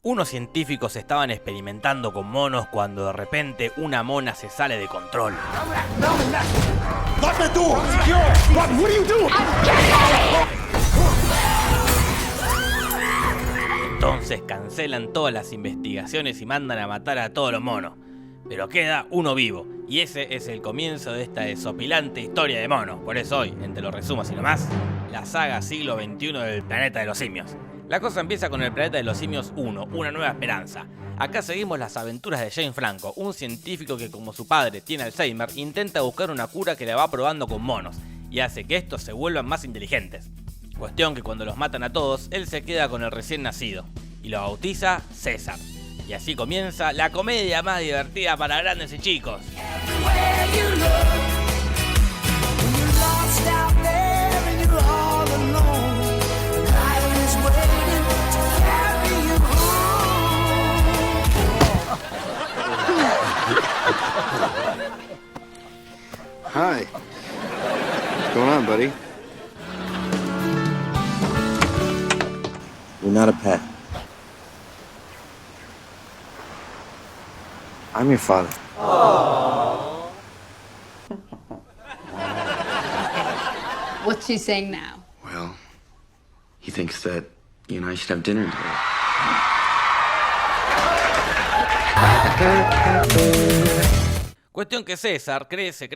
Unos científicos estaban experimentando con monos cuando de repente una mona se sale de control. Entonces cancelan todas las investigaciones y mandan a matar a todos los monos. Pero queda uno vivo, y ese es el comienzo de esta desopilante historia de monos. Por eso hoy, en Te lo resumo así nomás, la saga siglo XXI del planeta de los simios. La cosa empieza con el planeta de los simios 1, una nueva esperanza. Acá seguimos las aventuras de James Franco, un científico que como su padre tiene Alzheimer, intenta buscar una cura que la va probando con monos, y hace que estos se vuelvan más inteligentes. Cuestión que cuando los matan a todos, él se queda con el recién nacido, y lo bautiza César. Y así comienza la comedia más divertida para grandes y chicos. Hi. What's going on, buddy? You're not a pet. I'm your father. What's she saying now? Well, he thinks that you and I should have dinner together. Cuestión que César crece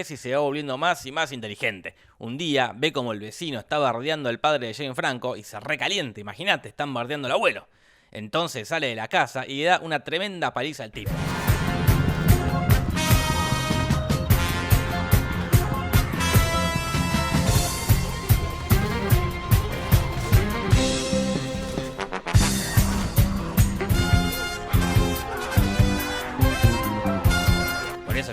y se va volviendo más y más inteligente. Un día ve como el vecino está bardeando al padre de James Franco y se recalienta, imagínate, están bardeando al abuelo. Entonces sale de la casa y le da una tremenda paliza al tipo.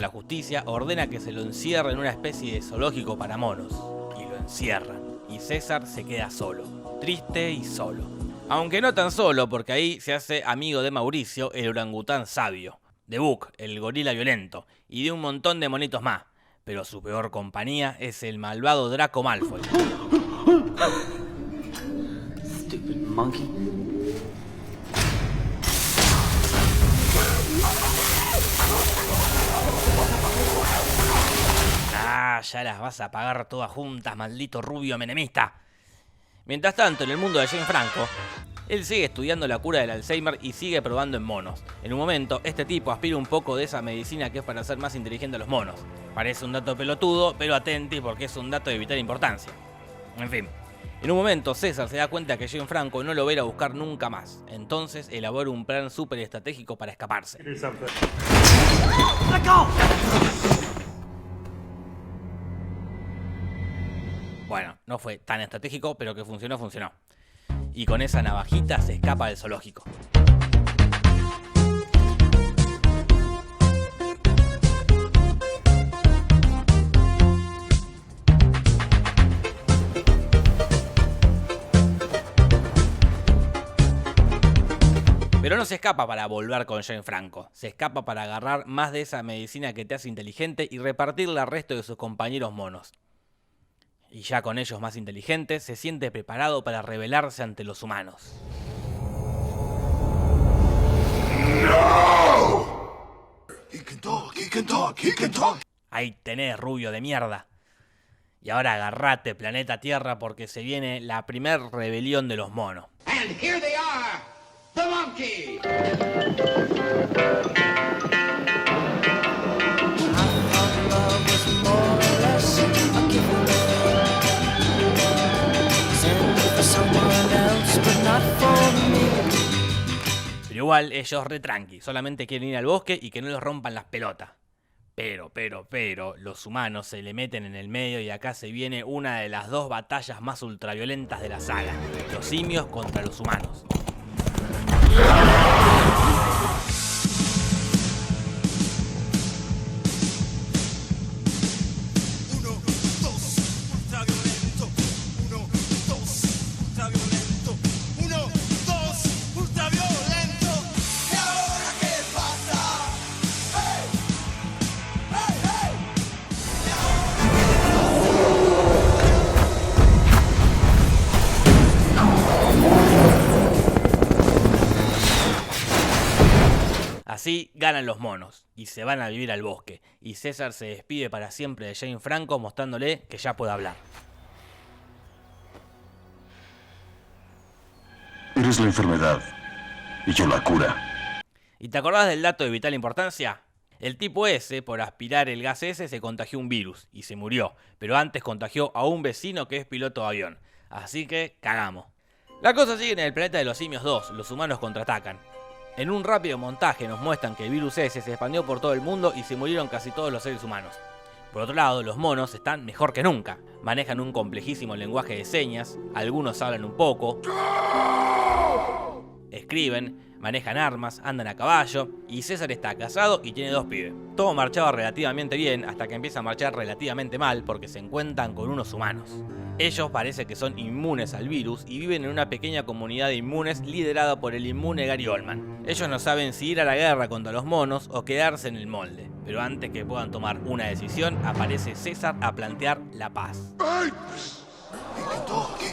La justicia ordena que se lo encierre en una especie de zoológico para monos. Y lo encierran. Y César se queda solo. Triste y solo. Aunque no tan solo, porque ahí se hace amigo de Mauricio, el orangután sabio. De Buck, el gorila violento. Y de un montón de monitos más. Pero su peor compañía es el malvado Draco Malfoy. Stupid monkey. Ya las vas a pagar todas juntas, maldito rubio menemista. Mientras tanto, en el mundo de James Franco, él sigue estudiando la cura del Alzheimer y sigue probando en monos. En un momento, este tipo aspira un poco de esa medicina que es para hacer más inteligente a los monos. Parece un dato pelotudo, pero atenti porque es un dato de vital importancia. En fin, en un momento César se da cuenta que James Franco no lo va a ir a buscar nunca más. Entonces elabora un plan súper estratégico para escaparse. Bueno, no fue tan estratégico, pero que funcionó, funcionó. Y con esa navajita se escapa del zoológico. Pero no se escapa para volver con James Franco. Se escapa para agarrar más de esa medicina que te hace inteligente y repartirla al resto de sus compañeros monos. Y ya con ellos más inteligentes, se siente preparado para rebelarse ante los humanos. No. He can talk, he can talk, he can talk. Ahí tenés, rubio de mierda. Y ahora agarrate, planeta Tierra, porque se viene la primer rebelión de los monos. And here they are, the monkey. Pero igual ellos re tranqui, solamente quieren ir al bosque y que no les rompan las pelotas. Pero, los humanos se le meten en el medio y acá se viene una de las dos batallas más ultraviolentas de la saga. Los simios contra los humanos. Así ganan los monos y se van a vivir al bosque, y César se despide para siempre de Jane Franco mostrándole que ya puede hablar. Eres la enfermedad y yo la cura. ¿Y te acordás del dato de vital importancia? El tipo ese, por aspirar el gas ese, se contagió un virus y se murió, pero antes contagió a un vecino que es piloto de avión. Así que cagamos. La cosa sigue en el planeta de los simios 2, los humanos contraatacan. En un rápido montaje nos muestran que el virus ese se expandió por todo el mundo y se murieron casi todos los seres humanos. Por otro lado, los monos están mejor que nunca. Manejan un complejísimo lenguaje de señas, algunos hablan un poco, escriben, manejan armas, andan a caballo, y César está casado y tiene 2 pibes. Todo marchaba relativamente bien hasta que empieza a marchar relativamente mal porque se encuentran con unos humanos. Ellos parece que son inmunes al virus y viven en una pequeña comunidad de inmunes liderada por el inmune Gary Oldman. Ellos no saben si ir a la guerra contra los monos o quedarse en el molde, pero antes que puedan tomar una decisión aparece César a plantear la paz. Hey! He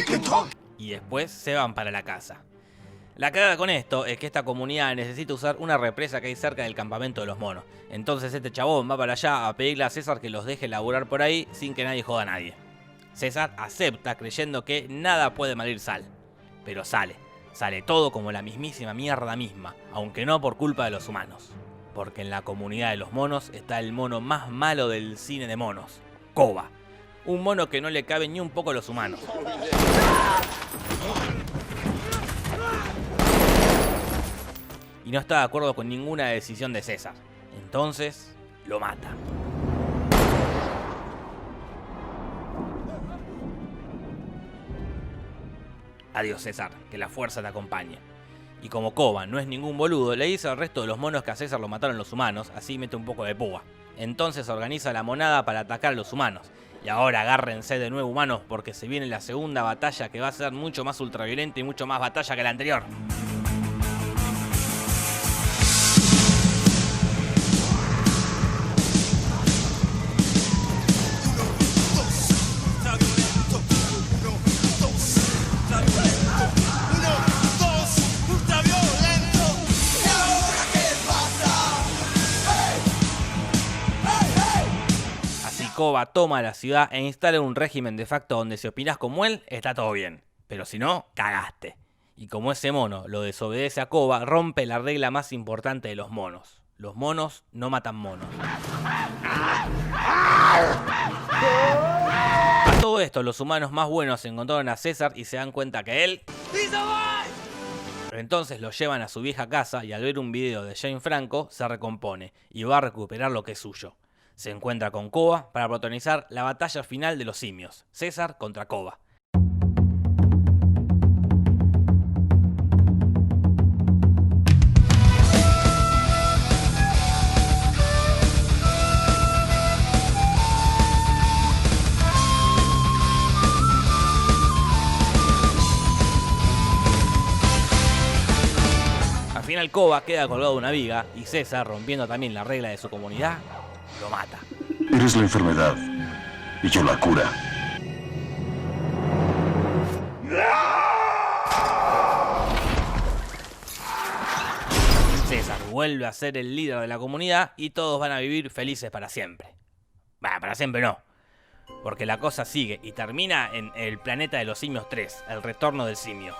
can talk. Y después se van para la casa. La cagada con esto es que esta comunidad necesita usar una represa que hay cerca del campamento de los monos. Entonces este chabón va para allá a pedirle a César que los deje laburar por ahí sin que nadie joda a nadie. César acepta creyendo que nada puede malir sal. Pero sale todo como la mismísima mierda misma, aunque no por culpa de los humanos. Porque en la comunidad de los monos está el mono más malo del cine de monos, Koba. Un mono que no le cabe ni un poco a los humanos. Y no está de acuerdo con ninguna decisión de César. Entonces, lo mata. Adiós César, que la fuerza te acompañe. Y como Koba no es ningún boludo, le dice al resto de los monos que a César lo mataron los humanos, así mete un poco de púa. Entonces organiza la monada para atacar a los humanos. Y ahora agárrense de nuevo humanos porque se viene la segunda batalla que va a ser mucho más ultraviolenta y mucho más batalla que la anterior. Koba toma la ciudad e instala un régimen de facto donde si opinás como él, está todo bien. Pero si no, cagaste. Y como ese mono lo desobedece a Koba, rompe la regla más importante de los monos. Los monos no matan monos. A todo esto, los humanos más buenos encontraron a César y se dan cuenta que él... Entonces lo llevan a su vieja casa y al ver un video de Jane Franco, se recompone y va a recuperar lo que es suyo. Se encuentra con Koba para protagonizar la batalla final de los simios, César contra Koba. Al final Koba queda colgado de una viga y César, rompiendo también la regla de su comunidad, lo mata. Eres la enfermedad y yo la cura. César vuelve a ser el líder de la comunidad y todos van a vivir felices para siempre. Bah, para siempre no. Porque la cosa sigue y termina en el planeta de los simios 3, el retorno del simio.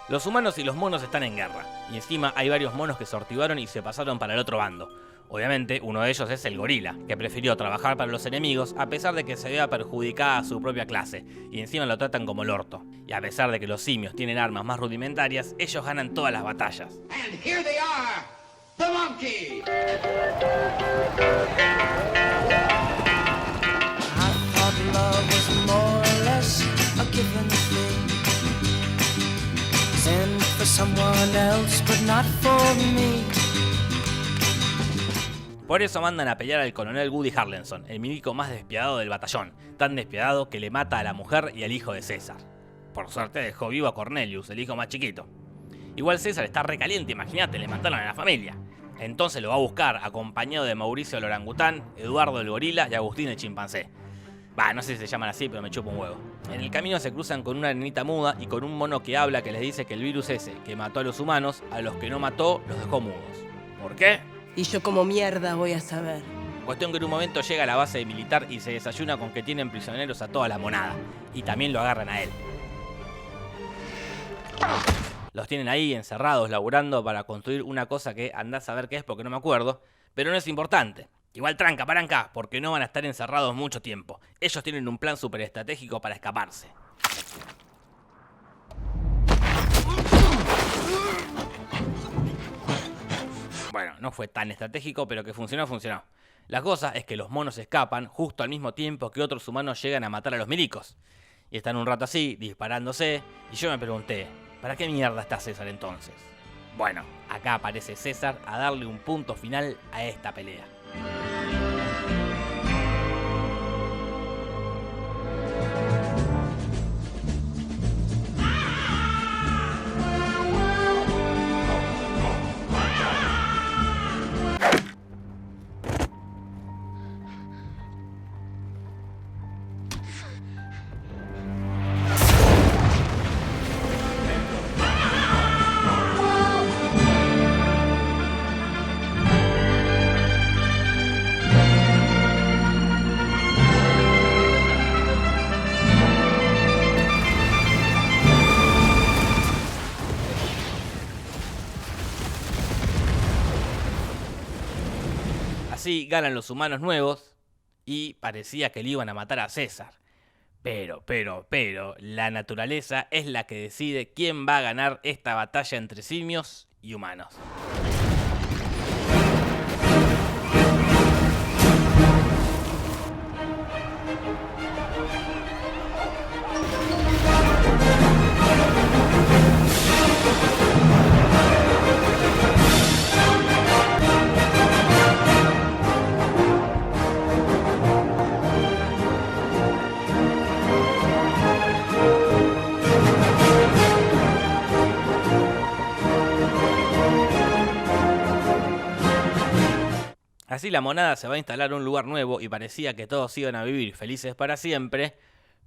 Los humanos y los monos están en guerra, y encima hay varios monos que se sortivaron y se pasaron para el otro bando. Obviamente, uno de ellos es el gorila, que prefirió trabajar para los enemigos a pesar de que se vea perjudicada a su propia clase, y encima lo tratan como el orto. Y a pesar de que los simios tienen armas más rudimentarias, ellos ganan todas las batallas. And here they are, the monkey. I thought love was more or less a given thing. Sent for someone else, but not for me. Por eso mandan a pelear al coronel Woody Harrelson, el milico más despiadado del batallón, tan despiadado que le mata a la mujer y al hijo de César. Por suerte dejó vivo a Cornelius, el hijo más chiquito. Igual César está recaliente, imagínate, le mataron a la familia. Entonces lo va a buscar acompañado de Mauricio el orangután, Eduardo el gorila y Agustín el chimpancé. Bah, no sé si se llaman así, pero me chupa un huevo. En el camino se cruzan con una arenita muda y con un mono que habla que les dice que el virus ese, que mató a los humanos, a los que no mató, los dejó mudos. ¿Por qué? Y yo como mierda voy a saber. Cuestión que en un momento llega a la base militar y se desayuna con que tienen prisioneros a toda la monada. Y también lo agarran a él. Los tienen ahí encerrados, laburando para construir una cosa que andás a ver qué es porque no me acuerdo. Pero no es importante. Igual tranca, paranca, porque no van a estar encerrados mucho tiempo. Ellos tienen un plan súper estratégico para escaparse. Bueno, no fue tan estratégico, pero que funcionó, funcionó. La cosa es que los monos escapan justo al mismo tiempo que otros humanos llegan a matar a los milicos. Y están un rato así, disparándose, y yo me pregunté, ¿para qué mierda está César entonces? Bueno, acá aparece César a darle un punto final a esta pelea. Así ganan los humanos nuevos y parecía que le iban a matar a César. Pero, la naturaleza es la que decide quién va a ganar esta batalla entre simios y humanos. Así la monada se va a instalar en un lugar nuevo y parecía que todos iban a vivir felices para siempre,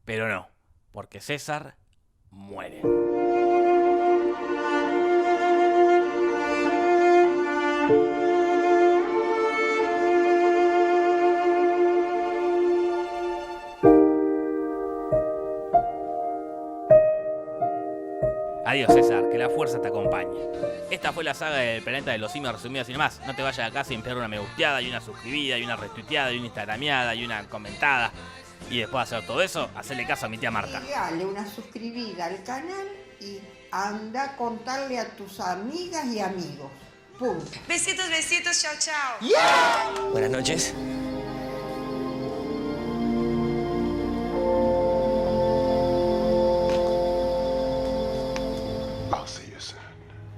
pero no, porque César muere. Adiós César, que la fuerza te acompañe. Esta fue la saga del planeta de los simios resumida sin más. No te vayas de acá sin pegar una me gusteada y una suscribida y una retuiteada y una instagrameada y una comentada. Y después de hacer todo eso, hacerle caso a mi tía Marta. Dale una suscribida al canal y anda a contarle a tus amigas y amigos. Punto. Besitos, besitos, chao, chao. Buenas noches.